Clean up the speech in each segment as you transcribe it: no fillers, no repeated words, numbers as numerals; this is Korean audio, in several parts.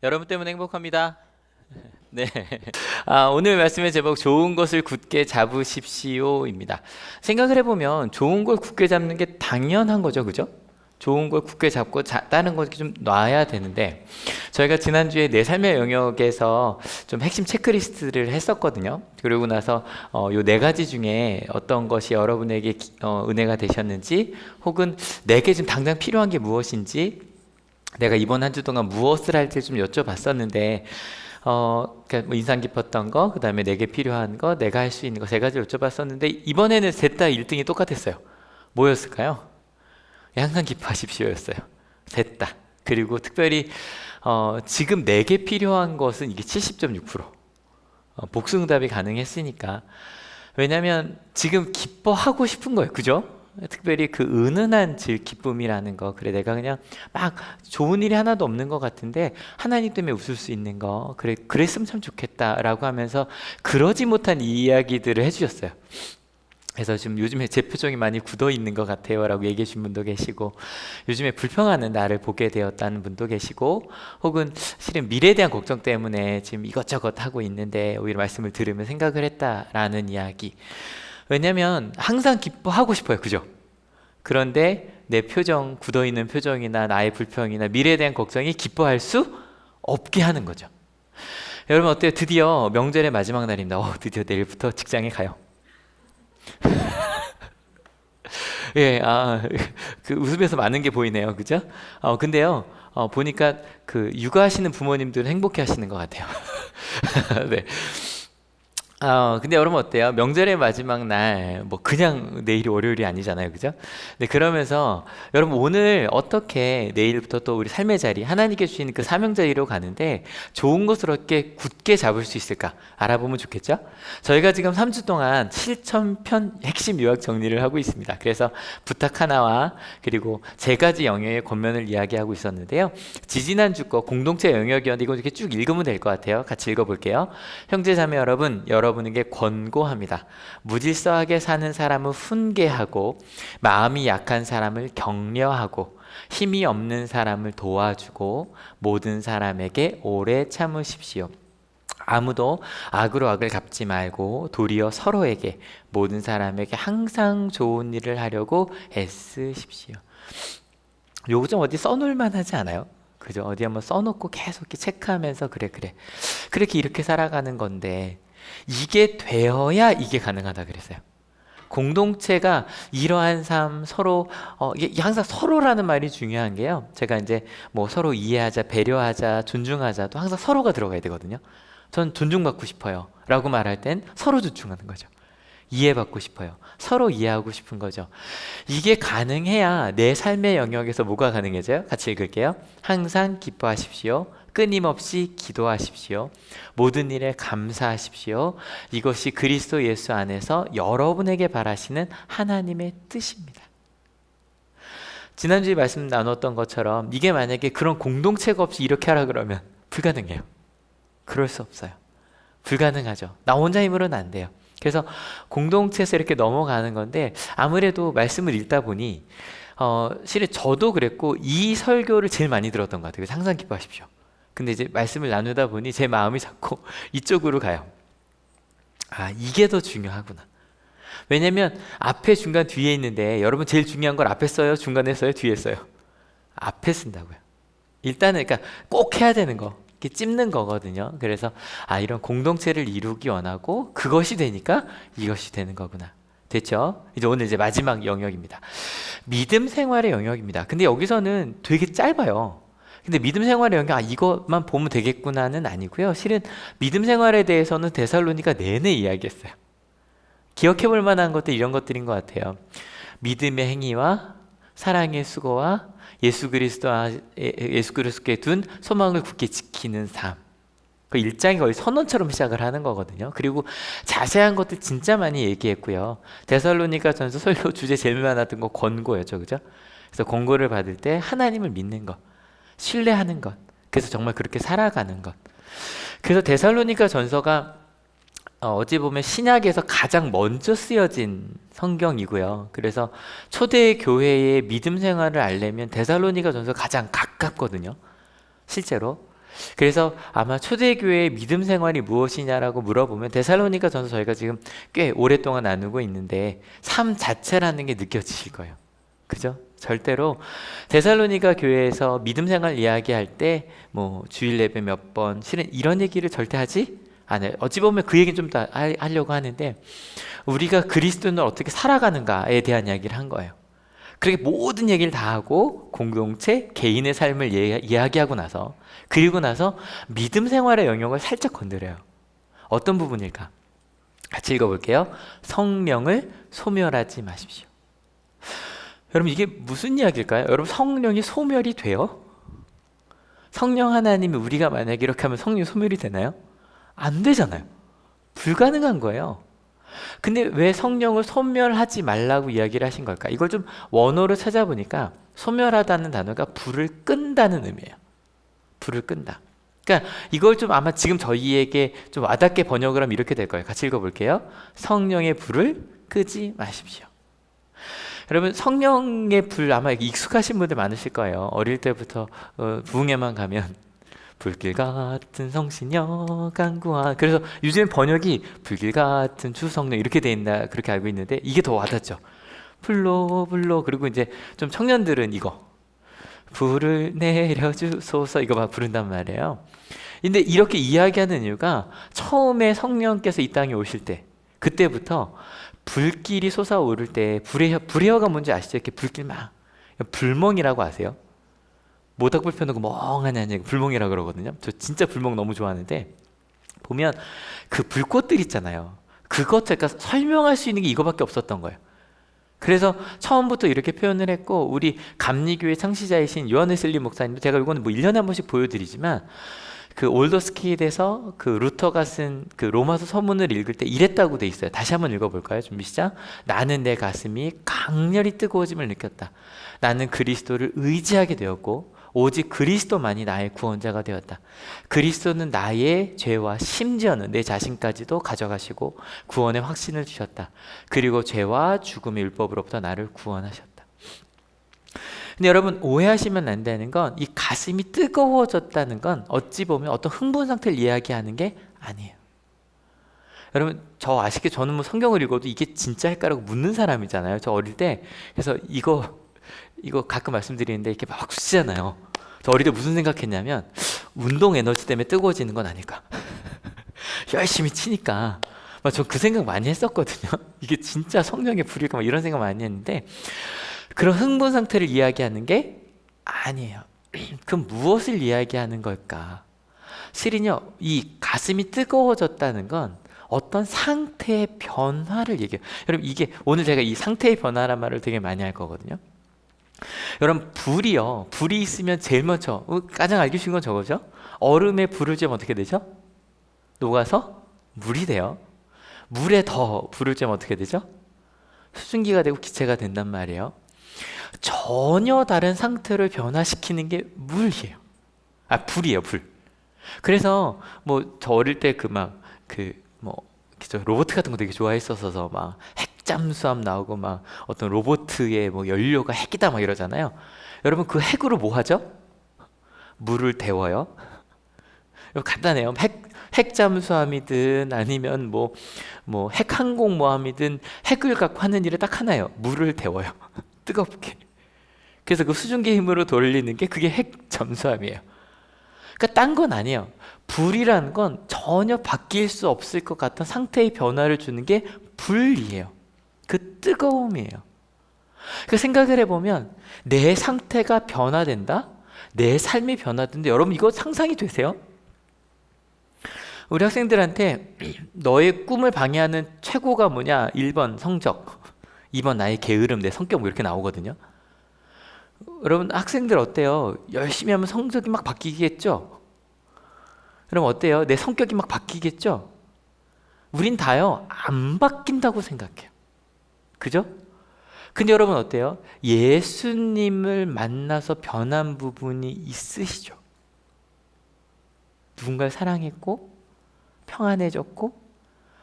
여러분 때문에 행복합니다. 네. 오늘 말씀의 제목 좋은 것을 굳게 잡으십시오입니다. 생각을 해보면 좋은 걸 굳게 잡는 게 당연한 거죠, 그죠? 좋은 걸 굳게 잡고 다른 거 좀 놔야 되는데 저희가 지난주에 내 삶의 영역에서 좀 핵심 체크리스트를 했었거든요. 그러고 나서 요 네 가지 중에 어떤 것이 여러분에게 은혜가 되셨는지, 혹은 내게 지금 당장 필요한 게 무엇인지, 내가 이번 한 주 동안 무엇을 할지 좀 여쭤봤었는데, 그러니까 뭐 인상 깊었던 거, 그 다음에 내게 필요한 거, 내가 할 수 있는 거 세 가지 여쭤봤었는데, 이번에는 셋 다 1등이 똑같았어요. 뭐였을까요? 항상 기뻐하십시오였어요. 셋 다. 그리고 특별히 지금 내게 필요한 것은 이게 70.6%. 복수응답이 가능했으니까. 왜냐하면 지금 기뻐하고 싶은 거예요, 그죠? 특별히 그 은은한 기쁨이라는 거. 그래, 내가 그냥 막 좋은 일이 하나도 없는 것 같은데 하나님 때문에 웃을 수 있는 거, 그래, 그랬으면 참 좋겠다라고 하면서 그러지 못한 이야기들을 해주셨어요. 그래서 지금 요즘에 제 표정이 많이 굳어 있는 것 같아요 라고 얘기해 주신 분도 계시고, 요즘에 불평하는 나를 보게 되었다는 분도 계시고, 혹은 실은 미래에 대한 걱정 때문에 지금 이것저것 하고 있는데 오히려 말씀을 들으면 생각을 했다라는 이야기. 왜냐면 항상 기뻐하고 싶어요, 그죠? 그런데 내 표정, 굳어있는 표정이나 나의 불평이나 미래에 대한 걱정이 기뻐할 수 없게 하는 거죠. 여러분 어때요? 드디어 명절의 마지막 날입니다. 드디어 내일부터 직장에 가요. 예, 그 웃음에서 많은 게 보이네요, 그죠? 근데요, 보니까 그 육아하시는 부모님들은 행복해 하시는 것 같아요. 네. 근데 여러분 어때요? 명절의 마지막 날, 뭐 그냥 내일이 월요일이 아니잖아요, 그죠? 네, 그러면서 여러분 오늘 어떻게 내일부터 또 우리 삶의 자리, 하나님께 주시는 그 사명 자리로 가는데 좋은 것을 어떻게 굳게 잡을 수 있을까 알아보면 좋겠죠? 저희가 지금 3주 동안 실천편 핵심 요약 정리를 하고 있습니다. 그래서 부탁 하나와 그리고 세 가지 영역의 권면을 이야기하고 있었는데요. 지지난주 거 공동체 영역이었는데 이거 이렇게 쭉 읽으면 될 것 같아요. 같이 읽어볼게요. 형제자매 여러분, 여러분에게 권고합니다. 무질서하게 사는 사람은 훈계하고, 마음이 약한 사람을 격려하고, 힘이 없는 사람을 도와주고, 모든 사람에게 오래 참으십시오. 아무도 악으로 악을 갚지 말고 도리어 서로에게, 모든 사람에게 항상 좋은 일을 하려고 애쓰십시오. 요거 좀 어디 써놓을 만하지 않아요? 그죠? 어디 한번 써놓고 계속 이렇게 체크하면서 그래 그렇게 이렇게 살아가는 건데, 이게 되어야 이게 가능하다 그랬어요. 공동체가 이러한 삶, 서로 이게 항상 서로라는 말이 중요한 게요. 제가 이제 뭐 서로 이해하자, 배려하자, 존중하자도 항상 서로가 들어가야 되거든요. 전 존중받고 싶어요 라고 말할 땐 서로 존중하는 거죠. 이해받고 싶어요. 서로 이해하고 싶은 거죠. 이게 가능해야 내 삶의 영역에서 뭐가 가능해져요? 같이 읽을게요. 항상 기뻐하십시오. 끊임없이 기도하십시오. 모든 일에 감사하십시오. 이것이 그리스도 예수 안에서 여러분에게 바라시는 하나님의 뜻입니다. 지난주에 말씀 나눴던 것처럼 이게 만약에 그런 공동체가 없이 이렇게 하라 그러면 불가능해요. 그럴 수 없어요. 불가능하죠. 나 혼자 힘으로는 안 돼요. 그래서 공동체에서 이렇게 넘어가는 건데, 아무래도 말씀을 읽다 보니 실은 저도 그랬고 이 설교를 제일 많이 들었던 것 같아요. 그래서 항상 기뻐하십시오. 근데 이제 말씀을 나누다 보니 제 마음이 자꾸 이쪽으로 가요. 이게 더 중요하구나. 왜냐면 앞에 중간 뒤에 있는데, 여러분 제일 중요한 걸 앞에 써요, 중간에 써요, 뒤에 써요? 앞에 쓴다고요. 일단은 그러니까 꼭 해야 되는 거, 이렇게 찝는 거거든요. 그래서 이런 공동체를 이루기 원하고 그것이 되니까 이것이 되는 거구나. 됐죠? 이제 오늘 이제 마지막 영역입니다. 믿음 생활의 영역입니다. 근데 여기서는 되게 짧아요. 근데 믿음 생활의 영역, 이것만 보면 되겠구나는 아니고요. 실은 믿음 생활에 대해서는 데살로니가 내내 이야기했어요. 기억해 볼 만한 것들, 이런 것들인 것 같아요. 믿음의 행위와 사랑의 수고와 예수 그리스도께 둔 소망을 굳게 지키는 삶. 그 일장이 거의 선언처럼 시작을 하는 거거든요. 그리고 자세한 것들 진짜 많이 얘기했고요. 데살로니가 전서 설교 주제 제일 많았던 거 권고였죠, 그죠? 그래서 권고를 받을 때 하나님을 믿는 것, 신뢰하는 것, 그래서 정말 그렇게 살아가는 것. 그래서 데살로니가 전서가 어찌 보면 신약에서 가장 먼저 쓰여진 성경이고요. 그래서 초대 교회의 믿음 생활을 알려면 데살로니가 전서 가장 가깝거든요. 실제로. 그래서 아마 초대교회의 믿음 생활이 무엇이냐라고 물어보면 데살로니가 전서 저희가 지금 꽤 오랫동안 나누고 있는데 삶 자체라는 게 느껴지실 거예요. 그죠? 절대로 데살로니가 교회에서 믿음 생활 이야기할 때 뭐 주일 예배 몇 번, 실은 이런 얘기를 절대 하지 않아요. 어찌 보면 그 얘기는 좀 더 하려고 하는데 우리가 그리스도인을 어떻게 살아가는가에 대한 이야기를 한 거예요. 그렇게 모든 얘기를 다 하고 공동체, 개인의 삶을 이야기하고 나서 그리고 나서 믿음 생활의 영역을 살짝 건드려요. 어떤 부분일까? 같이 읽어볼게요. 성령을 소멸하지 마십시오. 여러분 이게 무슨 이야기일까요? 여러분 성령이 소멸이 돼요? 성령 하나님이 우리가 만약에 이렇게 하면 성령이 소멸이 되나요? 안 되잖아요. 불가능한 거예요. 근데 왜 성령을 소멸하지 말라고 이야기를 하신 걸까? 이걸 좀 원어로 찾아보니까 소멸하다는 단어가 불을 끈다는 의미예요. 불을 끈다. 그러니까 이걸 좀 아마 지금 저희에게 좀 와닿게 번역을 하면 이렇게 될 거예요. 같이 읽어볼게요. 성령의 불을 끄지 마십시오. 여러분 성령의 불 아마 익숙하신 분들 많으실 거예요. 어릴 때부터 부흥회만 가면 불길 같은 성신여 간구하. 그래서 요즘 번역이 불길 같은 주 성령 이렇게 돼 있나 그렇게 알고 있는데 이게 더 와닿죠. 불로 그리고 이제 좀 청년들은 이거 불을 내려주소서 이거 막 부른단 말이에요. 근데 이렇게 이야기하는 이유가 처음에 성령께서 이 땅에 오실 때 그때부터 불길이 솟아오를 때 불의어가 뭔지 아시죠? 이렇게 불길 막 불멍이라고 아세요? 모닥불 펴놓고 멍하냐 불멍이라고 그러거든요. 저 진짜 불멍 너무 좋아하는데 보면 그 불꽃들 있잖아요. 그것 그러니까 설명할 수 있는 게 이거밖에 없었던 거예요. 그래서 처음부터 이렇게 표현을 했고 우리 감리교회 창시자이신 요한 웨슬리 목사님도 제가 이거는 뭐 1년에 한 번씩 보여드리지만 그 올더스키드에서 그 루터가 쓴 그 로마서 서문을 읽을 때 이랬다고 돼 있어요. 다시 한번 읽어볼까요? 준비 시작. 나는 내 가슴이 강렬히 뜨거워짐을 느꼈다. 나는 그리스도를 의지하게 되었고 오직 그리스도만이 나의 구원자가 되었다. 그리스도는 나의 죄와 심지어는 내 자신까지도 가져가시고 구원의 확신을 주셨다. 그리고 죄와 죽음의 율법으로부터 나를 구원하셨다. 근데 여러분 오해하시면 안 되는 건 이 가슴이 뜨거워졌다는 건 어찌 보면 어떤 흥분 상태를 이야기하는 게 아니에요. 여러분 저 아쉽게 저는 뭐 성경을 읽어도 이게 진짜일까라고 묻는 사람이잖아요. 저 어릴 때 그래서 이거 가끔 말씀드리는데 이렇게 막 쓰잖아요. 저 어릴 때 무슨 생각했냐면 운동 에너지 때문에 뜨거워지는 건 아닐까. 열심히 치니까 저 그 생각 많이 했었거든요. 이게 진짜 성령의 불일까 막 이런 생각 많이 했는데 그런 흥분 상태를 이야기하는 게 아니에요. 그럼 무엇을 이야기하는 걸까? 실은요 이 가슴이 뜨거워졌다는 건 어떤 상태의 변화를 얘기해요. 여러분 이게 오늘 제가 이 상태의 변화란 말을 되게 많이 할 거거든요. 여러분 불이 있으면 제일 먼저 가장 알기 쉬운 건 저거죠. 얼음에 불을 쬐면 어떻게 되죠? 녹아서 물이 돼요. 물에 더 불을 쬐면 어떻게 되죠? 수증기가 되고 기체가 된단 말이에요. 전혀 다른 상태를 변화시키는 게 물이에요. 불이에요, 불. 그래서 뭐 저 어릴 때 로봇 같은 거 되게 좋아했었어서 막 핵잠수함 나오고 막 어떤 로봇의 뭐 연료가 핵이다 막 이러잖아요. 여러분 그 핵으로 뭐 하죠? 물을 데워요. 간단해요. 핵잠수함이든 아니면 뭐 핵항공모함이든 핵을 갖고 하는 일이 딱 하나예요. 물을 데워요. 뜨겁게. 그래서 그 수증기 힘으로 돌리는 게 그게 핵잠수함이에요. 그러니까 딴 건 아니에요. 불이라는 건 전혀 바뀔 수 없을 것 같은 상태의 변화를 주는 게 불이에요. 그 뜨거움이에요. 그 생각을 해보면 내 상태가 변화된다? 내 삶이 변화된다? 여러분 이거 상상이 되세요? 우리 학생들한테 너의 꿈을 방해하는 최고가 뭐냐? 1번 성적, 2번 나의 게으름, 내 성격 뭐 이렇게 나오거든요. 여러분 학생들 어때요? 열심히 하면 성적이 막 바뀌겠죠? 그럼 어때요? 내 성격이 막 바뀌겠죠? 우린 다요 안 바뀐다고 생각해요. 그죠? 근데 여러분 어때요? 예수님을 만나서 변한 부분이 있으시죠? 누군가를 사랑했고 평안해졌고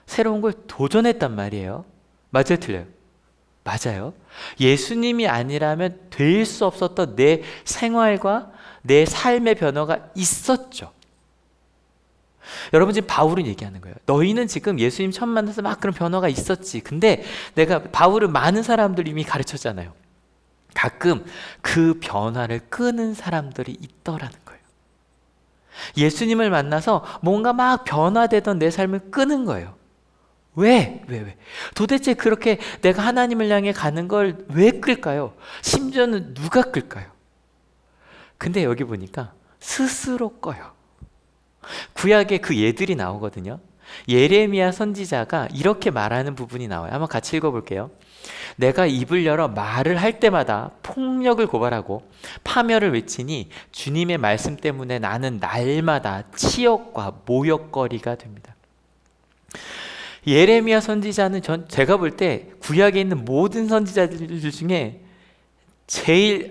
새로운 걸 도전했단 말이에요. 맞아요? 틀려요? 맞아요. 예수님이 아니라면 될 수 없었던 내 생활과 내 삶의 변화가 있었죠. 여러분, 지금 바울은 얘기하는 거예요. 너희는 지금 예수님 처음 만나서 막 그런 변화가 있었지. 근데 내가 바울은 많은 사람들 이미 가르쳤잖아요. 가끔 그 변화를 끄는 사람들이 있더라는 거예요. 예수님을 만나서 뭔가 막 변화되던 내 삶을 끄는 거예요. 왜? 도대체 그렇게 내가 하나님을 향해 가는 걸 왜 끌까요? 심지어는 누가 끌까요? 근데 여기 보니까 스스로 꺼요. 구약에 그 예들이 나오거든요. 예레미야 선지자가 이렇게 말하는 부분이 나와요. 한번 같이 읽어볼게요. 내가 입을 열어 말을 할 때마다 폭력을 고발하고 파멸을 외치니 주님의 말씀 때문에 나는 날마다 치욕과 모욕거리가 됩니다. 예레미야 선지자는 제가 볼 때 구약에 있는 모든 선지자들 중에 제일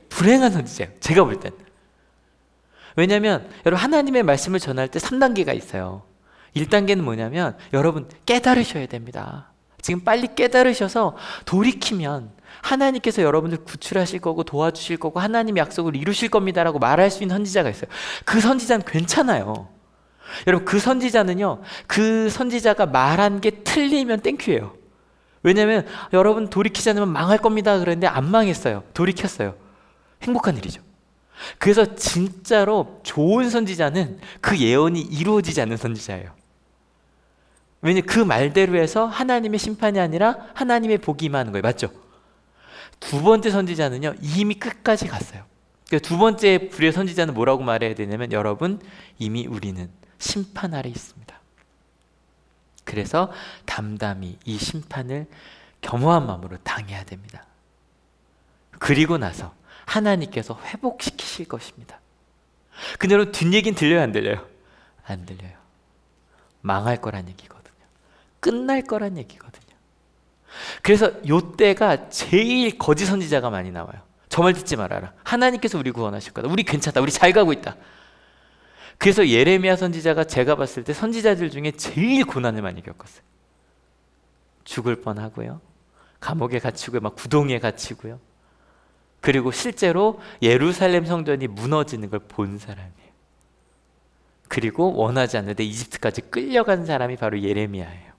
불행한 선지자예요. 제가 볼 땐. 왜냐하면 여러분, 하나님의 말씀을 전할 때 3단계가 있어요. 1단계는 뭐냐면 여러분 깨달으셔야 됩니다. 지금 빨리 깨달으셔서 돌이키면 하나님께서 여러분들 구출하실 거고 도와주실 거고 하나님의 약속을 이루실 겁니다라고 말할 수 있는 선지자가 있어요. 그 선지자는 괜찮아요. 여러분, 그 선지자는요, 그 선지자가 말한 게 틀리면 땡큐예요. 왜냐면 여러분 돌이키지 않으면 망할 겁니다 그랬는데 안 망했어요. 돌이켰어요. 행복한 일이죠. 그래서 진짜로 좋은 선지자는 그 예언이 이루어지지 않는 선지자예요. 왜냐면 그 말대로 해서 하나님의 심판이 아니라 하나님의 복이 임하는 거예요. 맞죠? 두 번째 선지자는요, 이미 끝까지 갔어요. 그러니까 두 번째 불의 선지자는 뭐라고 말해야 되냐면 여러분, 이미 우리는 심판 아래 있습니다. 그래서 담담히 이 심판을 겸허한 마음으로 당해야 됩니다. 그리고 나서 하나님께서 회복시키실 것입니다. 근데 여러분, 뒷얘기는 들려요, 안 들려요? 안 들려요. 망할 거란 얘기거든요. 끝날 거란 얘기거든요. 그래서 요때가 제일 거짓 선지자가 많이 나와요. 저 말 듣지 말아라. 하나님께서 우리 구원하실 거다. 우리 괜찮다. 우리 잘 가고 있다. 그래서 예레미야 선지자가 제가 봤을 때 선지자들 중에 제일 고난을 많이 겪었어요. 죽을 뻔하고요. 감옥에 갇히고요. 막 구덩이에 갇히고요. 그리고 실제로 예루살렘 성전이 무너지는 걸 본 사람이에요. 그리고 원하지 않는데 이집트까지 끌려간 사람이 바로 예레미야예요.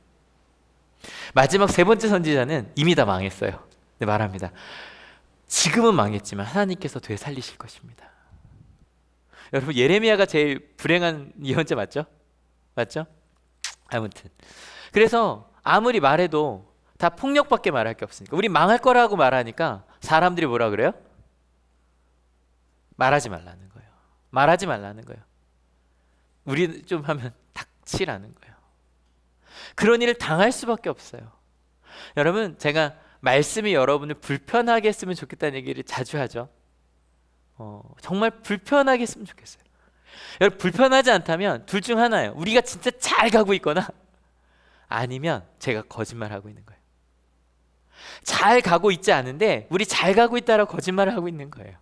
마지막 세 번째 선지자는 이미 다 망했어요. 네, 말합니다. 지금은 망했지만 하나님께서 되살리실 것입니다. 여러분, 예레미야가 제일 불행한 예언자 맞죠? 맞죠? 아무튼 그래서 아무리 말해도 다 폭력밖에 말할 게 없으니까 우리 망할 거라고 말하니까 사람들이 뭐라 그래요? 말하지 말라는 거예요. 말하지 말라는 거예요. 우리 좀 하면 닥치라는 거예요. 그런 일을 당할 수밖에 없어요. 여러분, 제가 말씀이 여러분을 불편하게 했으면 좋겠다는 얘기를 자주 하죠. 정말 불편하게 했으면 좋겠어요. 여러분, 불편하지 않다면 둘 중 하나예요. 우리가 진짜 잘 가고 있거나 아니면 제가 거짓말하고 있는 거예요. 잘 가고 있지 않은데 우리 잘 가고 있다라고 거짓말을 하고 있는 거예요.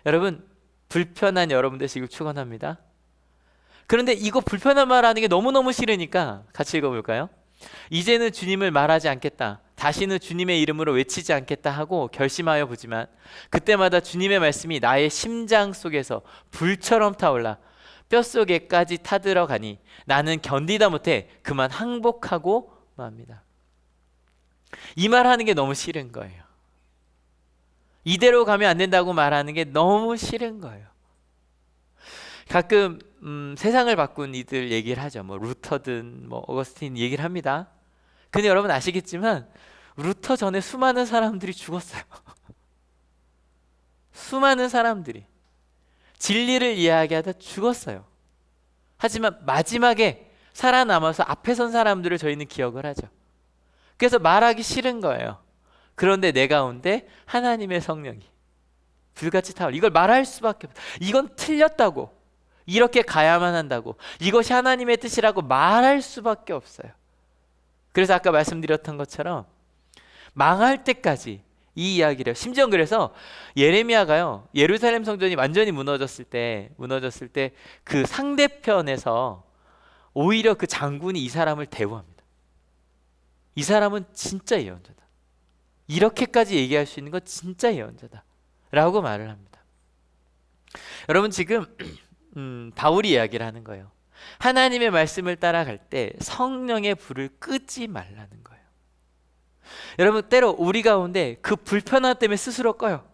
여러분, 불편한 여러분 되시길 축원합니다. 그런데 이거 불편한 말 하는 게 너무너무 싫으니까 같이 읽어볼까요? 이제는 주님을 말하지 않겠다. 다시는 주님의 이름으로 외치지 않겠다 하고 결심하여 보지만 그때마다 주님의 말씀이 나의 심장 속에서 불처럼 타올라 뼛속에까지 타들어가니 나는 견디다 못해 그만 항복하고 맙니다. 이 말하는 게 너무 싫은 거예요. 이대로 가면 안 된다고 말하는 게 너무 싫은 거예요. 가끔 세상을 바꾼 이들 얘기를 하죠. 뭐 루터든 뭐 어거스틴 얘기를 합니다. 근데 여러분 아시겠지만 루터 전에 수많은 사람들이 죽었어요. 수많은 사람들이 진리를 이야기하다 죽었어요. 하지만 마지막에 살아남아서 앞에 선 사람들을 저희는 기억을 하죠. 그래서 말하기 싫은 거예요. 그런데 내 가운데 하나님의 성령이 불같이 타올. 이걸 말할 수밖에 없어요. 이건 틀렸다고, 이렇게 가야만 한다고, 이것이 하나님의 뜻이라고 말할 수밖에 없어요. 그래서 아까 말씀드렸던 것처럼 망할 때까지 이 이야기를, 심지어 그래서 예레미야가요, 예루살렘 성전이 완전히 무너졌을 때 그 상대편에서 오히려 그 장군이 이 사람을 대우합니다. 이 사람은 진짜 예언자다. 이렇게까지 얘기할 수 있는 건 진짜 예언자다 라고 말을 합니다. 여러분, 지금 바울이 이야기를 하는 거예요. 하나님의 말씀을 따라갈 때 성령의 불을 끄지 말라는 거예요. 여러분, 때로 우리 가운데 그 불편함 때문에 스스로 꺼요.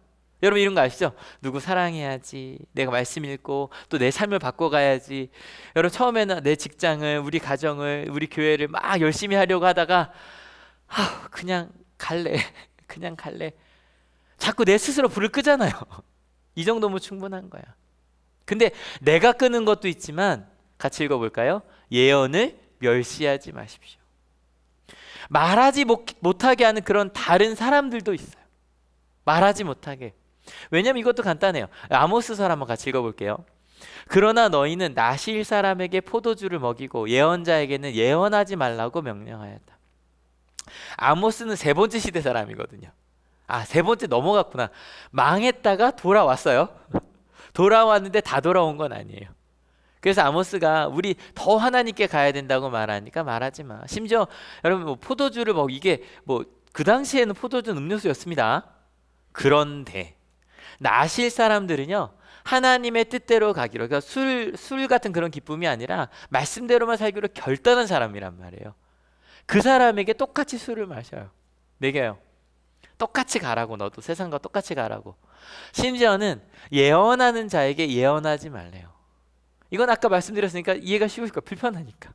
여러분 이런 거 아시죠? 누구 사랑해야지, 내가 말씀 읽고 또 내 삶을 바꿔가야지. 여러분 처음에는 내 직장을, 우리 가정을, 우리 교회를 막 열심히 하려고 하다가 그냥 갈래 그냥 갈래. 자꾸 내 스스로 불을 끄잖아요. 이 정도면 충분한 거야. 근데 내가 끄는 것도 있지만 같이 읽어볼까요? 예언을 멸시하지 마십시오. 말하지 못하게 하는 그런 다른 사람들도 있어요. 말하지 못하게. 왜냐면 이것도 간단해요. 아모스서를 한번 같이 읽어볼게요. 그러나 너희는 나실 사람에게 포도주를 먹이고 예언자에게는 예언하지 말라고 명령하였다. 아모스는 세 번째 시대 사람이거든요. 세 번째 넘어갔구나. 망했다가 돌아왔어요. 돌아왔는데 다 돌아온 건 아니에요. 그래서 아모스가 우리 더 하나님께 가야 된다고 말하니까 말하지 마. 심지어 여러분 포도주를 이게 그 당시에는 포도주는 음료수였습니다. 그런데 나실 사람들은요 하나님의 뜻대로 가기로, 그러니까 술 같은 그런 기쁨이 아니라 말씀대로만 살기로 결단한 사람이란 말이에요. 그 사람에게 똑같이 술을 마셔요. 먹여요. 똑같이 가라고, 너도 세상과 똑같이 가라고. 심지어는 예언하는 자에게 예언하지 말래요. 이건 아까 말씀드렸으니까 이해가 쉬우실 거예요. 불편하니까.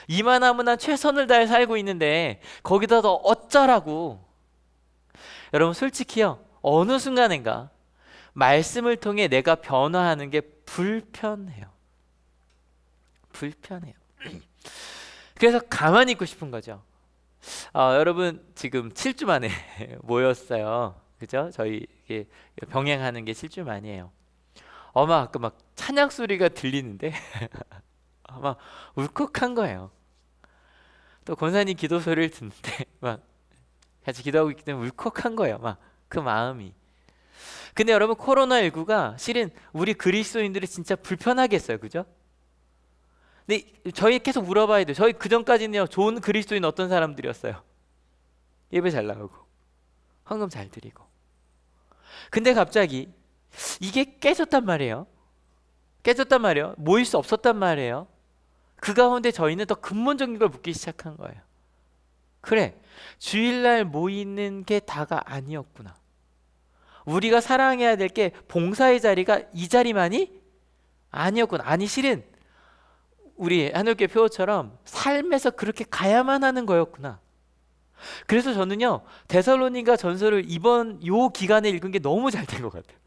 이만하면 난 최선을 다해 살고 있는데 거기다 더 어쩌라고. 여러분 솔직히요, 어느 순간인가 말씀을 통해 내가 변화하는 게 불편해요. 그래서 가만히 있고 싶은 거죠. 여러분 지금 7주 만에 모였어요. 그죠? 저희 병행하는 게 7주 만이에요. 아까 막 찬양 소리가 들리는데 막 울컥한 거예요. 또 권사님 기도 소리를 듣는데 막 같이 기도하고 있기 때문에 울컥한 거예요. 막 그 마음이. 근데 여러분 코로나19가 실은 우리 그리스도인들이 진짜 불편하게 했어요. 그죠? 근데 저희 계속 물어봐야 돼요. 저희 그전까지는요 좋은 그리스도인 어떤 사람들이었어요? 예배 잘 나오고 헌금 잘 드리고. 근데 갑자기 이게 깨졌단 말이에요. 모일 수 없었단 말이에요. 그 가운데 저희는 더 근본적인 걸 묻기 시작한 거예요. 그래, 주일날 모이는 게 다가 아니었구나. 우리가 사랑해야 될 게 봉사의 자리가 이 자리만이 아니었구나. 아니 실은 우리 하늘교회 표어처럼 삶에서 그렇게 가야만 하는 거였구나. 그래서 저는요 데살로니가 전서를 이번 요 기간에 읽은 게 너무 잘 된 것 같아요.